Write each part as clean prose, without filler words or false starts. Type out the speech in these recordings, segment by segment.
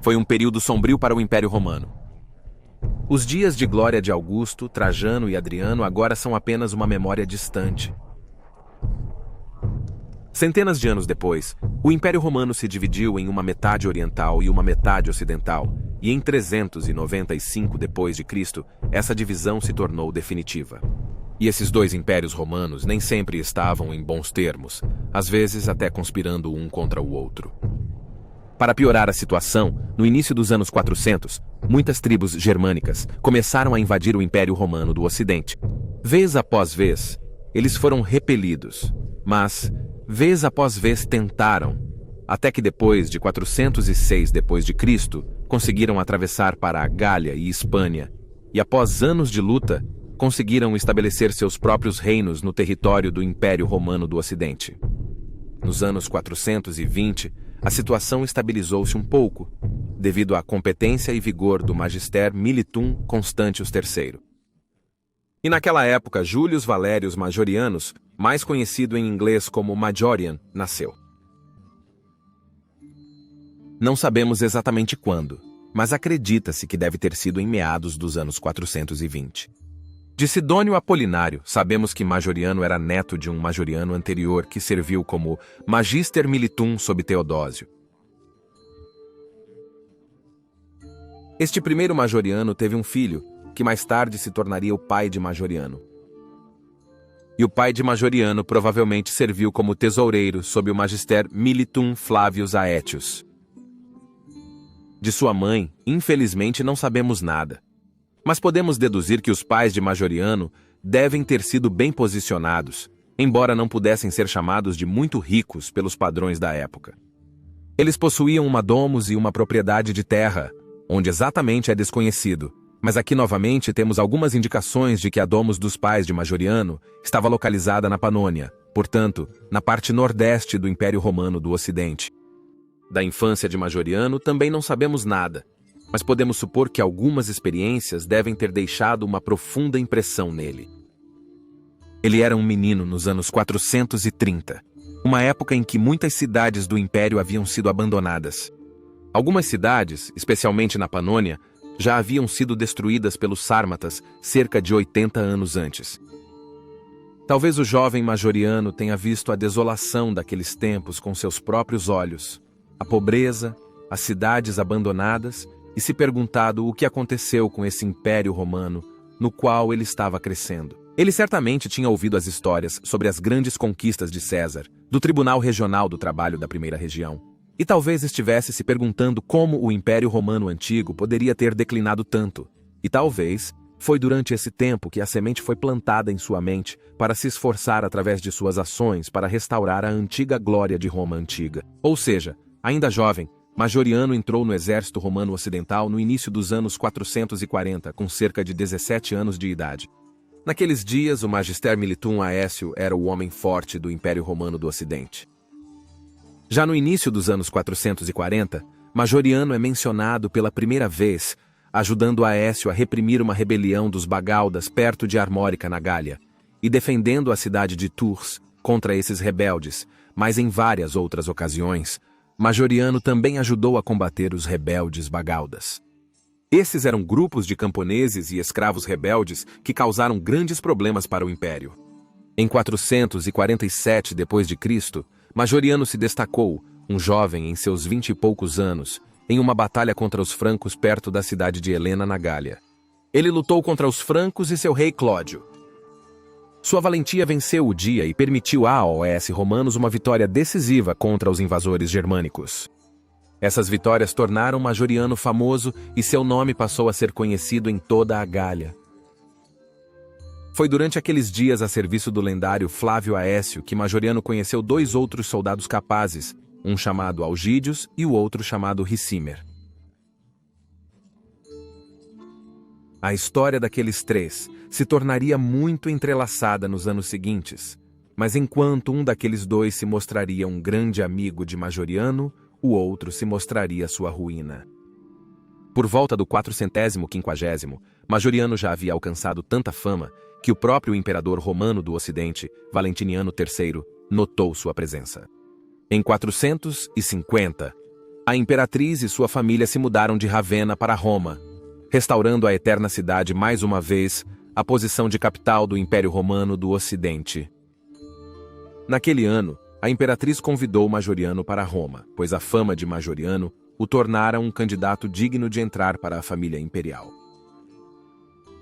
Foi um período sombrio para o Império Romano. Os dias de glória de Augusto, Trajano e Adriano agora são apenas uma memória distante. Centenas de anos depois, o Império Romano se dividiu em uma metade oriental e uma metade ocidental, e em 395 d.C., essa divisão se tornou definitiva. E esses dois impérios romanos nem sempre estavam em bons termos, às vezes até conspirando um contra o outro. Para piorar a situação, no início dos anos 400, muitas tribos germânicas começaram a invadir o Império Romano do Ocidente. Vez após vez, eles foram repelidos, mas, vez após vez tentaram, até que depois de 406 d.C., conseguiram atravessar para a Gália e Hispânia, e após anos de luta, conseguiram estabelecer seus próprios reinos no território do Império Romano do Ocidente. Nos anos 420, a situação estabilizou-se um pouco, devido à competência e vigor do Magister Militum Constantius III. E naquela época, Július Valerius Majorianus, mais conhecido em inglês como Majorian, nasceu. Não sabemos exatamente quando, mas acredita-se que deve ter sido em meados dos anos 420. De Sidônio Apolinário, sabemos que Majoriano era neto de um Majoriano anterior que serviu como Magister Militum sob Teodósio. Este primeiro Majoriano teve um filho, que mais tarde se tornaria o pai de Majoriano. E o pai de Majoriano provavelmente serviu como tesoureiro sob o Magister Militum Flavius Aetius. De sua mãe, infelizmente não sabemos nada. Mas podemos deduzir que os pais de Majoriano devem ter sido bem posicionados, embora não pudessem ser chamados de muito ricos pelos padrões da época. Eles possuíam uma domus e uma propriedade de terra, onde exatamente é desconhecido, mas aqui novamente temos algumas indicações de que a domus dos pais de Majoriano estava localizada na Panônia, portanto, na parte nordeste do Império Romano do Ocidente. Da infância de Majoriano também não sabemos nada, mas podemos supor que algumas experiências devem ter deixado uma profunda impressão nele. Ele era um menino nos anos 430, uma época em que muitas cidades do Império haviam sido abandonadas. Algumas cidades, especialmente na Panônia, já haviam sido destruídas pelos sármatas cerca de 80 anos antes. Talvez o jovem Majoriano tenha visto a desolação daqueles tempos com seus próprios olhos, a pobreza, as cidades abandonadas, e se perguntado o que aconteceu com esse Império Romano, no qual ele estava crescendo. Ele certamente tinha ouvido as histórias sobre as grandes conquistas de César, do Tribunal Regional do Trabalho da Primeira Região, e talvez estivesse se perguntando como o Império Romano Antigo poderia ter declinado tanto, e talvez foi durante esse tempo que a semente foi plantada em sua mente para se esforçar através de suas ações para restaurar a antiga glória de Roma Antiga. Ou seja, ainda jovem, Majoriano entrou no exército romano ocidental no início dos anos 440, com cerca de 17 anos de idade. Naqueles dias, o Magister Militum Aécio era o homem forte do Império Romano do Ocidente. Já no início dos anos 440, Majoriano é mencionado pela primeira vez, ajudando Aécio a reprimir uma rebelião dos Bagaudas perto de Armórica, na Gália, e defendendo a cidade de Tours contra esses rebeldes, mas em várias outras ocasiões, Majoriano também ajudou a combater os rebeldes Bagaudas. Esses eram grupos de camponeses e escravos rebeldes que causaram grandes problemas para o Império. Em 447 d.C., Majoriano se destacou, um jovem em seus 20 e poucos anos, em uma batalha contra os francos perto da cidade de Helena, na Gália. Ele lutou contra os francos e seu rei Clódio. Sua valentia venceu o dia e permitiu aos romanos uma vitória decisiva contra os invasores germânicos. Essas vitórias tornaram Majoriano famoso e seu nome passou a ser conhecido em toda a Gália. Foi durante aqueles dias a serviço do lendário Flávio Aécio que Majoriano conheceu dois outros soldados capazes, um chamado Algídios e o outro chamado Ricimer. A história daqueles três se tornaria muito entrelaçada nos anos seguintes, mas enquanto um daqueles dois se mostraria um grande amigo de Majoriano, o outro se mostraria sua ruína. Por volta do 450, Majoriano já havia alcançado tanta fama que o próprio imperador romano do Ocidente, Valentiniano III, notou sua presença. Em 450, A imperatriz e sua família se mudaram de Ravenna para Roma, restaurando a eterna cidade mais uma vez a posição de capital do Império Romano do Ocidente. Naquele ano, a imperatriz convidou Majoriano para Roma, pois a fama de Majoriano o tornara um candidato digno de entrar para a família imperial.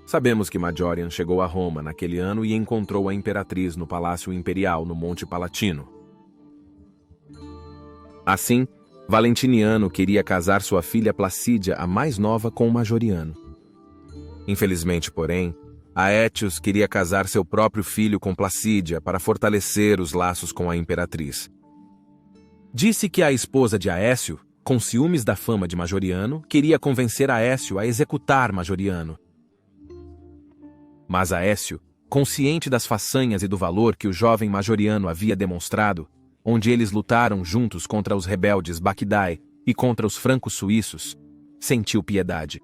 Sabemos que Majorian chegou a Roma naquele ano e encontrou a imperatriz no Palácio Imperial no Monte Palatino. Assim, Valentiniano queria casar sua filha Placídia, a mais nova, com Majoriano. Infelizmente, porém, Aétios queria casar seu próprio filho com Placídia para fortalecer os laços com a imperatriz. Disse que a esposa de Aécio, com ciúmes da fama de Majoriano, queria convencer Aécio a executar Majoriano. Mas Aécio, consciente das façanhas e do valor que o jovem Majoriano havia demonstrado, onde eles lutaram juntos contra os rebeldes Bacchidae e contra os francos suíços, sentiu piedade.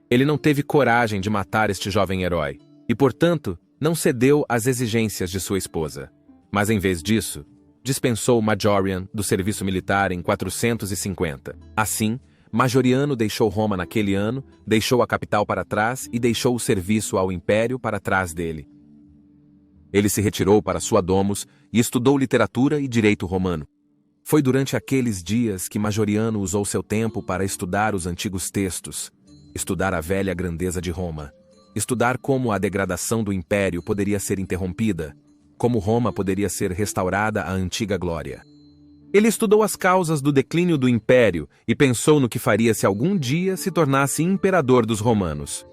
Ele não teve coragem de matar este jovem herói, e, portanto, não cedeu às exigências de sua esposa. Mas, em vez disso, dispensou Majorian do serviço militar em 450. Assim, Majoriano deixou Roma naquele ano, deixou a capital para trás e deixou o serviço ao império para trás dele. Ele se retirou para sua domus e estudou literatura e direito romano. Foi durante aqueles dias que Majoriano usou seu tempo para estudar os antigos textos, estudar a velha grandeza de Roma, estudar como a degradação do império poderia ser interrompida, como Roma poderia ser restaurada à antiga glória. Ele estudou as causas do declínio do império e pensou no que faria se algum dia se tornasse imperador dos romanos.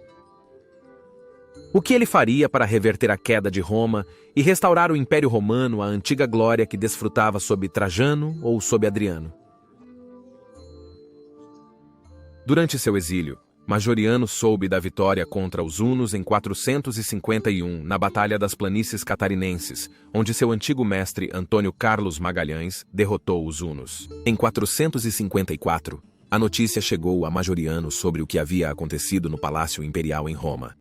O que ele faria para reverter a queda de Roma e restaurar o Império Romano à antiga glória que desfrutava sob Trajano ou sob Adriano? Durante seu exílio, Majoriano soube da vitória contra os hunos em 451, na Batalha das Planícies Catarinenses, onde seu antigo mestre Antônio Carlos Magalhães derrotou os hunos. Em 454, a notícia chegou a Majoriano sobre o que havia acontecido no Palácio Imperial em Roma.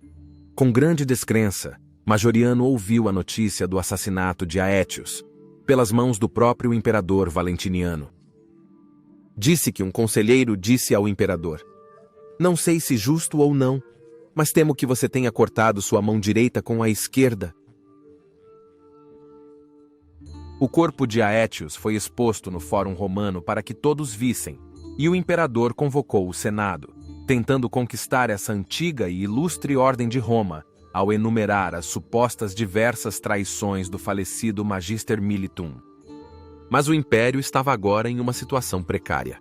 Com grande descrença, Majoriano ouviu a notícia do assassinato de Aétios, pelas mãos do próprio imperador Valentiniano. Disse que um conselheiro disse ao imperador: "Não sei se justo ou não, mas temo que você tenha cortado sua mão direita com a esquerda." O corpo de Aétios foi exposto no Fórum Romano para que todos vissem, e o imperador convocou o Senado, tentando conquistar essa antiga e ilustre ordem de Roma, ao enumerar as supostas diversas traições do falecido Magister Militum. Mas o império estava agora em uma situação precária.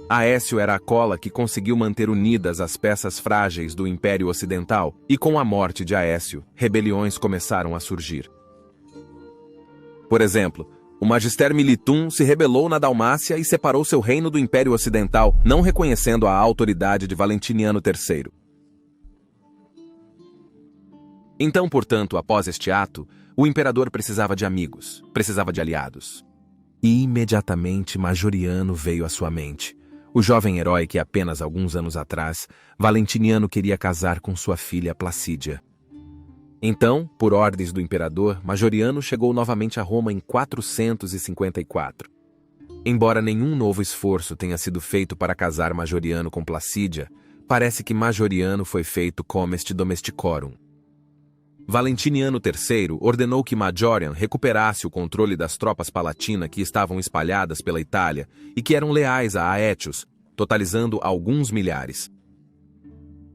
Aécio era a cola que conseguiu manter unidas as peças frágeis do Império Ocidental, e com a morte de Aécio, rebeliões começaram a surgir. Por exemplo, o Magister Militum se rebelou na Dalmácia e separou seu reino do Império Ocidental, não reconhecendo a autoridade de Valentiniano III. Então, portanto, após este ato, o imperador precisava de amigos, precisava de aliados. E imediatamente Majoriano veio à sua mente, o jovem herói que apenas alguns anos atrás, Valentiniano queria casar com sua filha Placídia. Então, por ordens do imperador, Majoriano chegou novamente a Roma em 454. Embora nenhum novo esforço tenha sido feito para casar Majoriano com Placídia, parece que Majoriano foi feito comest domesticorum. Valentiniano III ordenou que Majorian recuperasse o controle das tropas palatinas que estavam espalhadas pela Itália e que eram leais a Aétios, totalizando alguns milhares.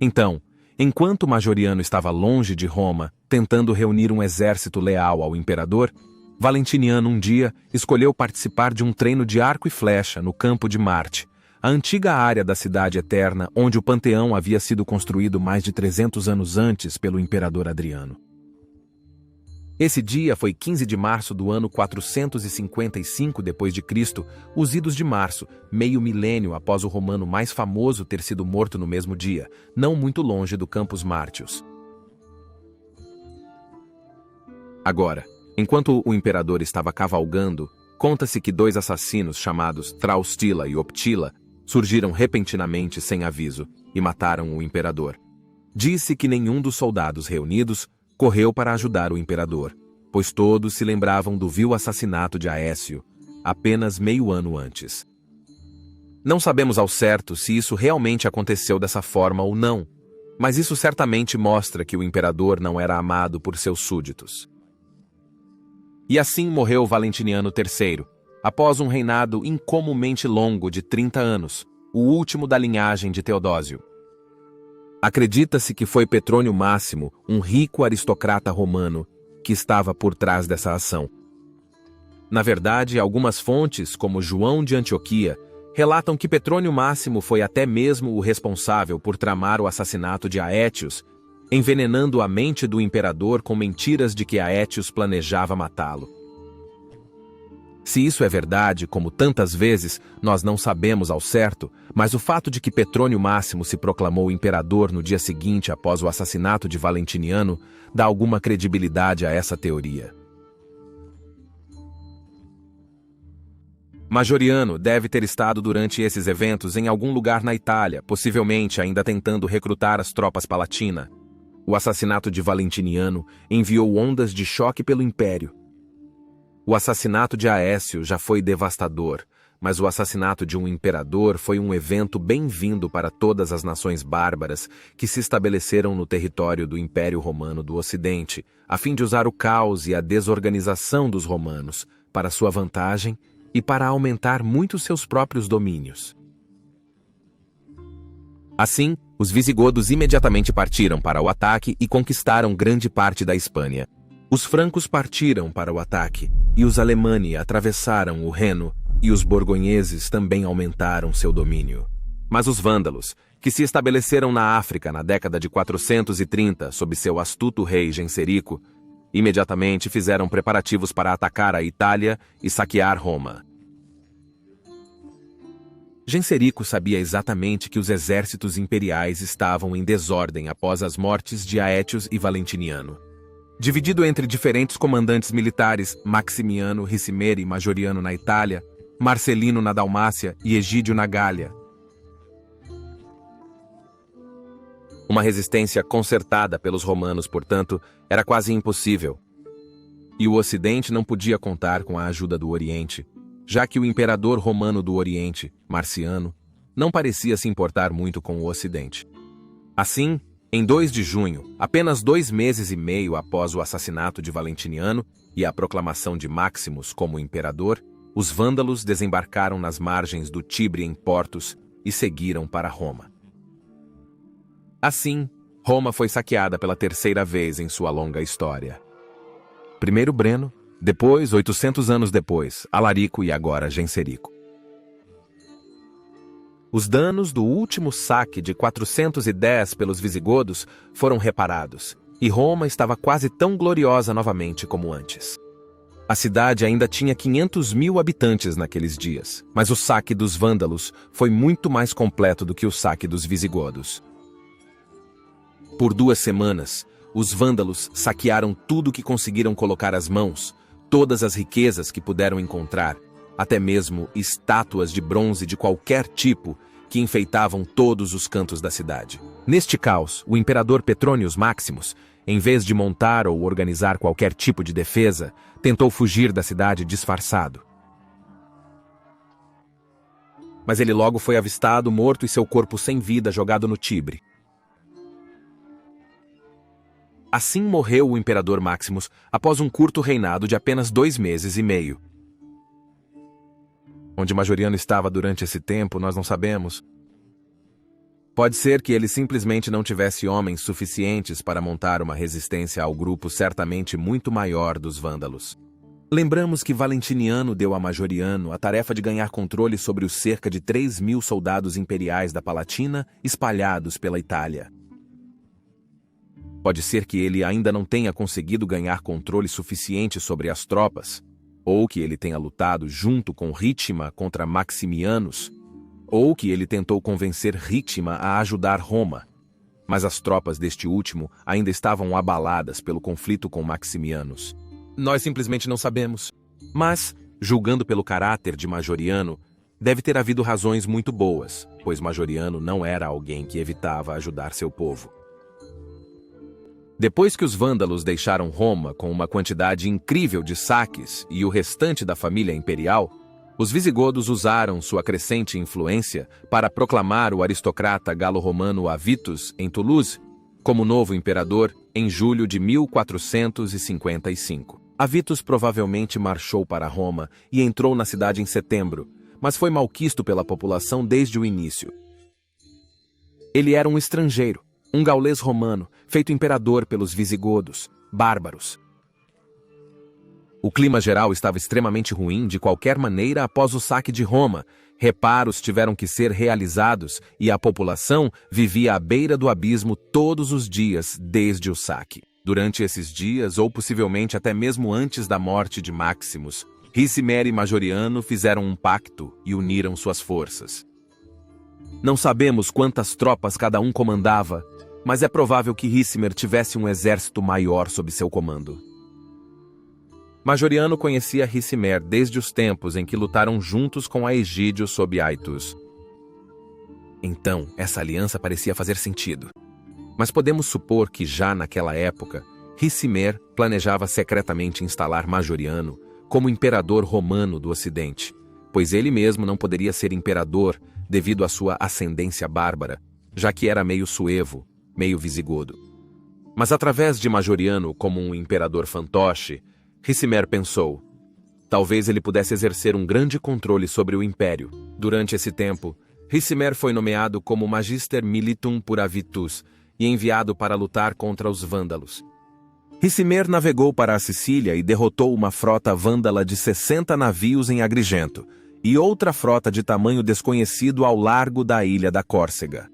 Então, enquanto Majoriano estava longe de Roma, tentando reunir um exército leal ao imperador, Valentiniano um dia escolheu participar de um treino de arco e flecha no campo de Marte, a antiga área da Cidade Eterna onde o Panteão havia sido construído mais de 300 anos antes pelo imperador Adriano. Esse dia foi 15 de março do ano 455 d.C., os idos de março, meio milênio após o romano mais famoso ter sido morto no mesmo dia, não muito longe do Campus Martius. Agora, enquanto o imperador estava cavalgando, conta-se que dois assassinos chamados Traustila e Optila surgiram repentinamente sem aviso e mataram o imperador. Disse que nenhum dos soldados reunidos correu para ajudar o imperador, pois todos se lembravam do vil assassinato de Aécio, apenas meio ano antes. Não sabemos ao certo se isso realmente aconteceu dessa forma ou não, mas isso certamente mostra que o imperador não era amado por seus súditos. E assim morreu Valentiniano III, após um reinado incomumente longo de 30 anos, o último da linhagem de Teodósio. Acredita-se que foi Petrônio Máximo, um rico aristocrata romano, que estava por trás dessa ação. Na verdade, algumas fontes, como João de Antioquia, relatam que Petrônio Máximo foi até mesmo o responsável por tramar o assassinato de Aétios, envenenando a mente do imperador com mentiras de que Aétios planejava matá-lo. Se isso é verdade, como tantas vezes, nós não sabemos ao certo, mas o fato de que Petrônio Máximo se proclamou imperador no dia seguinte após o assassinato de Valentiniano dá alguma credibilidade a essa teoria. Majoriano deve ter estado durante esses eventos em algum lugar na Itália, possivelmente ainda tentando recrutar as tropas palatinas. O assassinato de Valentiniano enviou ondas de choque pelo Império. O assassinato de Aécio já foi devastador, mas o assassinato de um imperador foi um evento bem-vindo para todas as nações bárbaras que se estabeleceram no território do Império Romano do Ocidente, a fim de usar o caos e a desorganização dos romanos para sua vantagem e para aumentar muito seus próprios domínios. Assim, os visigodos imediatamente partiram para o ataque e conquistaram grande parte da Espanha. Os francos partiram para o ataque, e os alemães atravessaram o Reno, e os borgonheses também aumentaram seu domínio. Mas os vândalos, que se estabeleceram na África na década de 430 sob seu astuto rei Genserico, imediatamente fizeram preparativos para atacar a Itália e saquear Roma. Genserico sabia exatamente que os exércitos imperiais estavam em desordem após as mortes de Aétios e Valentiniano. Dividido entre diferentes comandantes militares, Maximiano, Ricimer e Majoriano na Itália, Marcelino na Dalmácia e Egídio na Gália. Uma resistência concertada pelos romanos, portanto, era quase impossível. E o Ocidente não podia contar com a ajuda do Oriente, já que o imperador romano do Oriente, Marciano, não parecia se importar muito com o Ocidente. Assim, em 2 de junho, apenas 2 meses e meio após o assassinato de Valentiniano e a proclamação de Maximus como imperador, os vândalos desembarcaram nas margens do Tibre em Portos e seguiram para Roma. Assim, Roma foi saqueada pela 3ª vez em sua longa história. Primeiro Breno, depois, 800 anos depois, Alarico e agora Genserico. Os danos do último saque de 410 pelos visigodos foram reparados, e Roma estava quase tão gloriosa novamente como antes. A cidade ainda tinha 500.000 habitantes naqueles dias, mas o saque dos vândalos foi muito mais completo do que o saque dos visigodos. Por 2 semanas, os vândalos saquearam tudo que conseguiram colocar as mãos, todas as riquezas que puderam encontrar, até mesmo estátuas de bronze de qualquer tipo que enfeitavam todos os cantos da cidade. Neste caos, o imperador Petronius Maximus, em vez de montar ou organizar qualquer tipo de defesa, tentou fugir da cidade disfarçado. Mas ele logo foi avistado morto e seu corpo sem vida jogado no Tibre. Assim morreu o imperador Maximus após um curto reinado de apenas 2 meses e meio. Onde Majoriano estava durante esse tempo, nós não sabemos. Pode ser que ele simplesmente não tivesse homens suficientes para montar uma resistência ao grupo certamente muito maior dos vândalos. Lembramos que Valentiniano deu a Majoriano a tarefa de ganhar controle sobre os cerca de 3.000 soldados imperiais da Palatina espalhados pela Itália. Pode ser que ele ainda não tenha conseguido ganhar controle suficiente sobre as tropas, ou que ele tenha lutado junto com Ríttima contra Maximianos, ou que ele tentou convencer Ríttima a ajudar Roma, mas as tropas deste último ainda estavam abaladas pelo conflito com Maximianos. Nós simplesmente não sabemos. Mas, julgando pelo caráter de Majoriano, deve ter havido razões muito boas, pois Majoriano não era alguém que evitava ajudar seu povo. Depois que os vândalos deixaram Roma com uma quantidade incrível de saques e o restante da família imperial, Os visigodos usaram sua crescente influência para proclamar o aristocrata galo-romano Avitus, em Toulouse, como novo imperador em julho de 1455. Avitus provavelmente marchou para Roma e entrou na cidade em setembro, mas foi malquisto pela população desde o início. Ele era um estrangeiro, um gaulês romano, feito imperador pelos visigodos, bárbaros. O clima geral estava extremamente ruim de qualquer maneira após o saque de Roma. Reparos tiveram que ser realizados e a população vivia à beira do abismo todos os dias desde o saque. Durante esses dias, ou possivelmente até mesmo antes da morte de Maximus, Ricimer e Majoriano fizeram um pacto e uniram suas forças. Não sabemos quantas tropas cada um comandava, mas é provável que Ricimer tivesse um exército maior sob seu comando. Majoriano conhecia Ricimer desde os tempos em que lutaram juntos com Aegídio sob Aetus. Então, essa aliança parecia fazer sentido. Mas podemos supor que já naquela época, Ricimer planejava secretamente instalar Majoriano como imperador romano do Ocidente, pois ele mesmo não poderia ser imperador devido à sua ascendência bárbara, já que era meio suevo, meio visigodo. Mas através de Majoriano como um imperador fantoche, Ricimer pensou, talvez ele pudesse exercer um grande controle sobre o império. Durante esse tempo, Ricimer foi nomeado como Magister Militum por Avitus e enviado para lutar contra os vândalos. Ricimer navegou para a Sicília e derrotou uma frota vândala de 60 navios em Agrigento e outra frota de tamanho desconhecido ao largo da ilha da Córcega.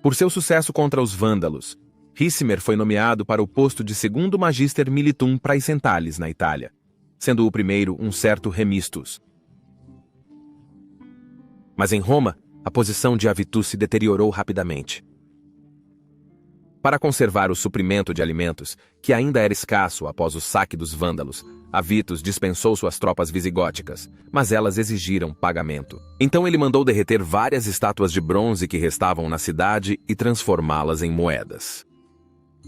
Por seu sucesso contra os vândalos, Ricimer foi nomeado para o posto de segundo Magister Militum Praesentalis na Itália, sendo o primeiro um certo Remistus. Mas em Roma, a posição de Avitus se deteriorou rapidamente. Para conservar o suprimento de alimentos, que ainda era escasso após o saque dos vândalos, Avitus dispensou suas tropas visigóticas, mas elas exigiram pagamento. Então ele mandou derreter várias estátuas de bronze que restavam na cidade e transformá-las em moedas.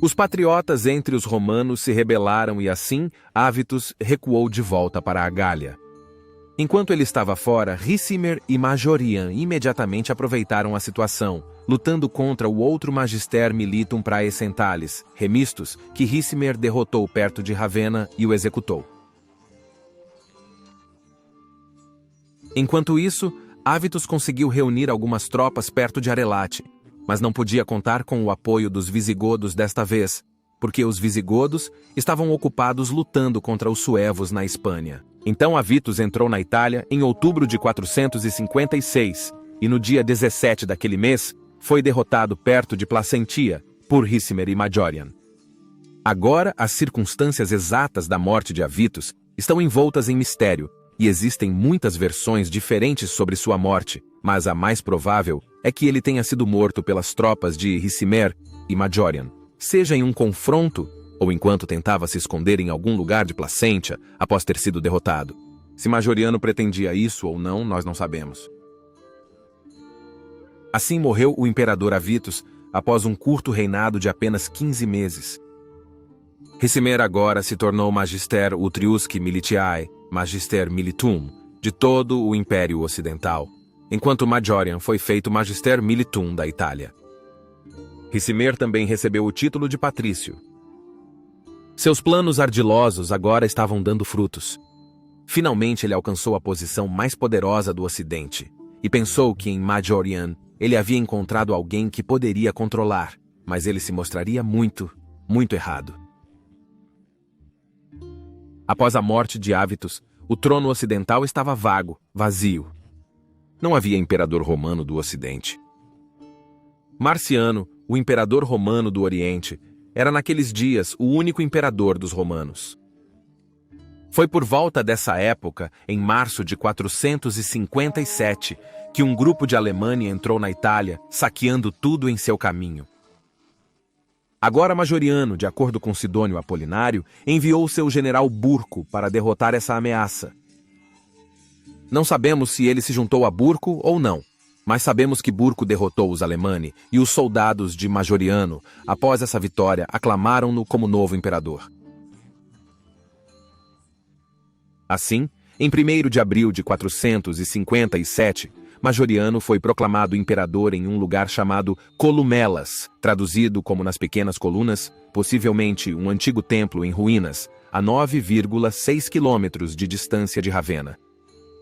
Os patriotas entre os romanos se rebelaram e assim Avitus recuou de volta para a Gália. Enquanto ele estava fora, Ricimer e Majorian imediatamente aproveitaram a situação, lutando contra o outro Magister Militum Praesentalis, Remistus, que Ricimer derrotou perto de Ravenna e o executou. Enquanto isso, Avitus conseguiu reunir algumas tropas perto de Arelate, mas não podia contar com o apoio dos visigodos desta vez, porque os visigodos estavam ocupados lutando contra os suevos na Espanha. Então Avitus entrou na Itália em outubro de 456 e no dia 17 daquele mês foi derrotado perto de Placentia por Ricimer e Majorian. Agora, as circunstâncias exatas da morte de Avitus estão envoltas em mistério e existem muitas versões diferentes sobre sua morte, mas a mais provável é que ele tenha sido morto pelas tropas de Ricimer e Majorian, seja em um confronto ou enquanto tentava se esconder em algum lugar de Placentia após ter sido derrotado. Se Majoriano pretendia isso ou não, nós não sabemos. Assim morreu o imperador Avitus após um curto reinado de apenas 15 meses. Ricimer agora se tornou Magister Utriusque Militiae, Magister Militum, de todo o Império Ocidental, enquanto Majorian foi feito Magister Militum da Itália. Ricimer também recebeu o título de patrício. Seus planos ardilosos agora estavam dando frutos. Finalmente ele alcançou a posição mais poderosa do Ocidente e pensou que em Majorian ele havia encontrado alguém que poderia controlar, mas ele se mostraria muito, muito errado. Após a morte de Avitus, o trono ocidental estava vago, vazio. Não havia imperador romano do Ocidente. Marciano, o imperador romano do Oriente, era naqueles dias o único imperador dos romanos. Foi por volta dessa época, em março de 457, que um grupo de Alemanha entrou na Itália, saqueando tudo em seu caminho. Agora Majoriano, de acordo com Sidônio Apolinário, enviou seu general Burco para derrotar essa ameaça. Não sabemos se ele se juntou a Burco ou não, mas sabemos que Burco derrotou os Alemanni e os soldados de Majoriano, após essa vitória, aclamaram-no como novo imperador. Assim, Em 1º de abril de 457, Majoriano foi proclamado imperador em um lugar chamado Columelas, traduzido como nas Pequenas Colunas, possivelmente um antigo templo em ruínas, a 9,6 quilômetros de distância de Ravenna.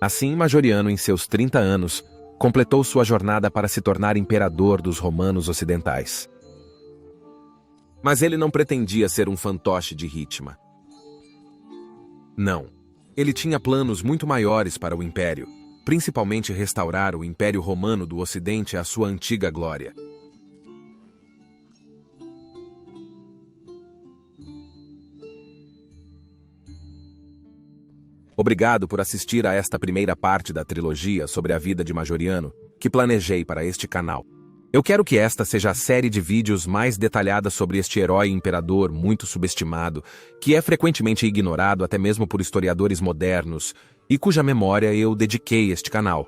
Assim, Majoriano, em seus 30 anos, completou sua jornada para se tornar imperador dos romanos ocidentais. Mas ele não pretendia ser um fantoche de Rítma. Não. Ele tinha planos muito maiores para o Império, principalmente restaurar o Império Romano do Ocidente à sua antiga glória. Obrigado por assistir a esta primeira parte da trilogia sobre a vida de Majoriano, que planejei para este canal. Eu quero que esta seja a série de vídeos mais detalhada sobre este herói imperador muito subestimado, que é frequentemente ignorado até mesmo por historiadores modernos, e cuja memória eu dediquei este canal.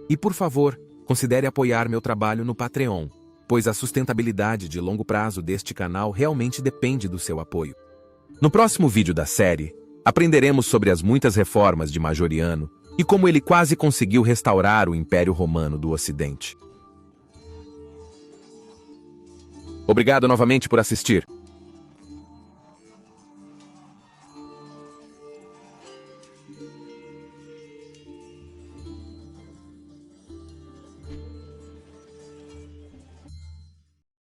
E por favor, considere apoiar meu trabalho no Patreon, pois a sustentabilidade de longo prazo deste canal realmente depende do seu apoio. No próximo vídeo da série, aprenderemos sobre as muitas reformas de Majoriano e como ele quase conseguiu restaurar o Império Romano do Ocidente. Obrigado novamente por assistir.